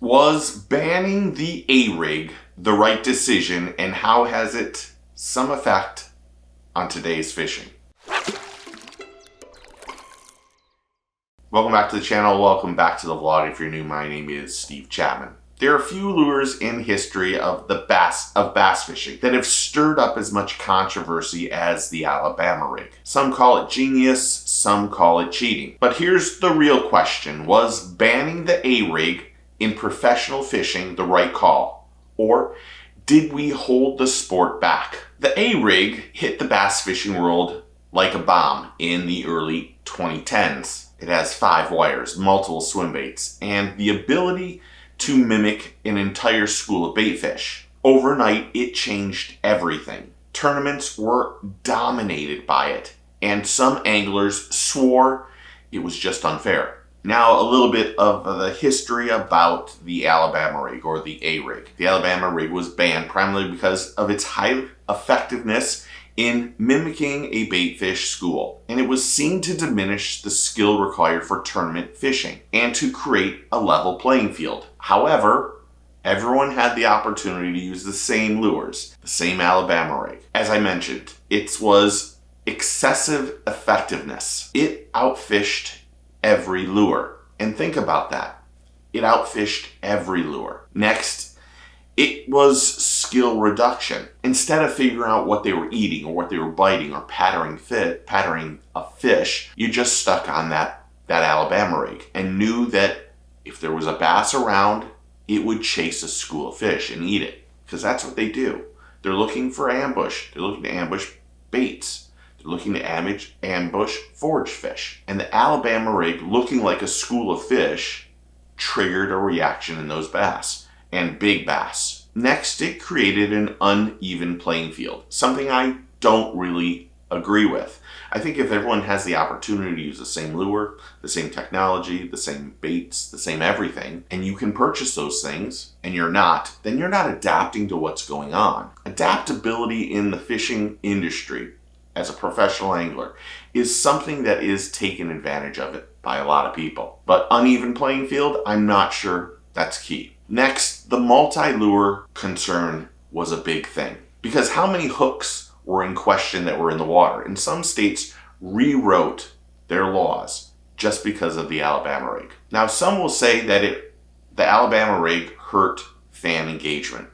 Was banning the A-rig the right decision, and how has it some effect on today's fishing? Welcome back to the channel. Welcome back to the vlog. If you're new, my name is Steve Chapman. There are a few lures in history of bass fishing that have stirred up as much controversy as the Alabama rig. Some call it genius, some call it cheating. But here's the real question. Was banning the A-rig in professional fishing the right call? Or did we hold the sport back? The A-rig hit the bass fishing world like a bomb in the early 2010s. It has 5 wires, multiple swim baits, and the ability to mimic an entire school of bait fish. Overnight, it changed everything. Tournaments were dominated by it, and some anglers swore it was just unfair. Now, a little bit of the history about the Alabama rig, or the A-rig. The Alabama rig was banned primarily because of its high effectiveness in mimicking a bait fish school, and it was seen to diminish the skill required for tournament fishing and to create a level playing field. However, everyone had the opportunity to use the same lures, the same Alabama rig. As I mentioned, it was excessive effectiveness. It outfished every lure. And think about that. It outfished every lure. Next, it was skill reduction. Instead of figuring out what they were eating or what they were biting or patterning a fish, you just stuck on that Alabama rig and knew that if there was a bass around, it would chase a school of fish and eat it. Because that's what they do. They're looking for ambush. They're looking to ambush baits. They're looking to ambush forage fish. And the Alabama rig, looking like a school of fish, triggered a reaction in those bass, and big bass. Next, it created an uneven playing field, something I don't really agree with. I think if everyone has the opportunity to use the same lure, the same technology, the same baits, the same everything, and you can purchase those things, and you're not, then you're not adapting to what's going on. Adaptability in the fishing industry as a professional angler is something that is taken advantage of it by a lot of people. But uneven playing field, I'm not sure that's key. Next, the multi-lure concern was a big thing, because how many hooks were in question that were in the water? And some states rewrote their laws just because of the Alabama rig. Now, some will say that the Alabama rig hurt fan engagement.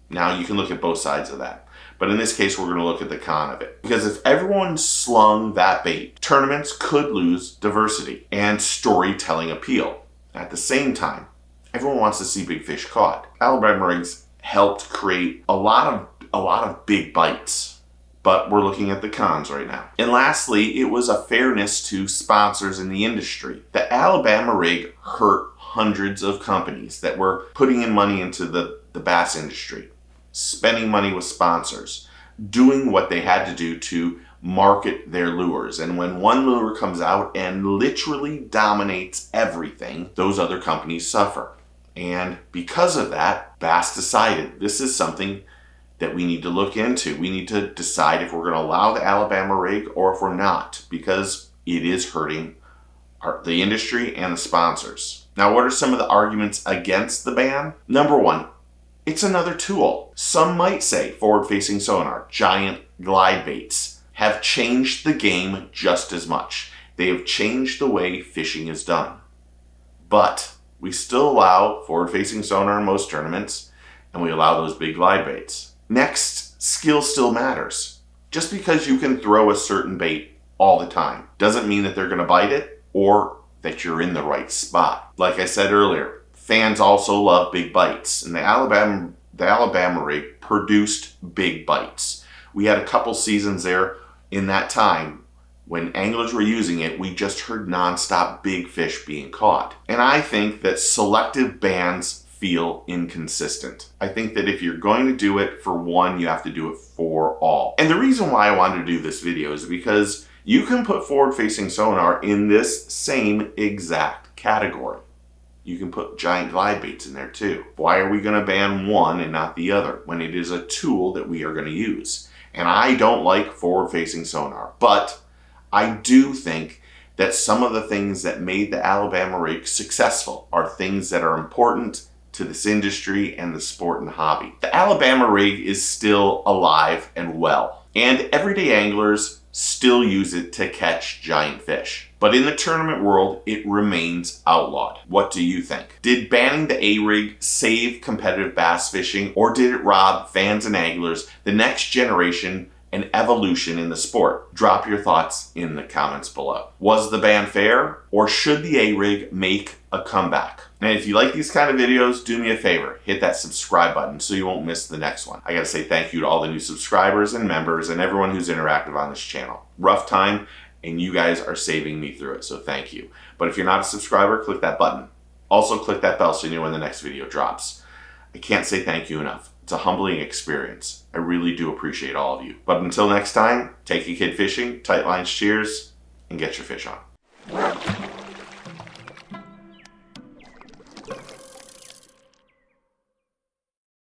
Now, you can look at both sides of that. But in this case, we're going to look at the con of it. Because if everyone slung that bait, tournaments could lose diversity and storytelling appeal. At the same time, everyone wants to see big fish caught. Alabama rigs helped create a lot of big bites. But we're looking at the cons right now. And lastly, it was a fairness to sponsors in the industry. The Alabama rig hurt hundreds of companies that were putting in money into the bass industry, spending money with sponsors, doing what they had to do to market their lures. And when one lure comes out and literally dominates everything, those other companies suffer. And because of that, B.A.S.S decided this is something that we need to look into. We need to decide if we're going to allow the Alabama rig or if we're not, because it is hurting the industry and the sponsors. Now, what are some of the arguments against the ban? Number one, it's another tool. Some might say forward-facing sonar, giant glide baits, have changed the game just as much. They have changed the way fishing is done. But we still allow forward-facing sonar in most tournaments, and we allow those big glide baits. Next, skill still matters. Just because you can throw a certain bait all the time doesn't mean that they're going to bite it or that you're in the right spot. Like I said earlier, fans also love big bites, and the Alabama rig produced big bites. We had a couple seasons there in that time when anglers were using it, we just heard nonstop big fish being caught. And I think that selective bans feel inconsistent. I think that if you're going to do it for one, you have to do it for all. And the reason why I wanted to do this video is because you can put forward-facing sonar in this same exact category. You can put giant glide baits in there too. Why are we going to ban one and not the other when it is a tool that we are going to use? And I don't like forward-facing sonar, but I do think that some of the things that made the Alabama rig successful are things that are important to this industry and the sport and hobby. The Alabama rig is still alive and well, and everyday anglers still use it to catch giant fish. But in the tournament world, it remains outlawed. What do you think? Did banning the A-rig save competitive bass fishing, or did it rob fans and anglers the next generation and evolution in the sport? Drop your thoughts in the comments below. Was the ban fair, or should the A-rig make a comeback? And if you like these kind of videos, do me a favor, hit that subscribe button so you won't miss the next one. I gotta say thank you to all the new subscribers and members and everyone who's interactive on this channel. Rough time, and you guys are saving me through it, so thank you. But if you're not a subscriber, click that button. Also click that bell so you know when the next video drops. I can't say thank you enough. It's a humbling experience. I really do appreciate all of you. But until next time, take a kid fishing, tight lines, cheers, and get your fish on.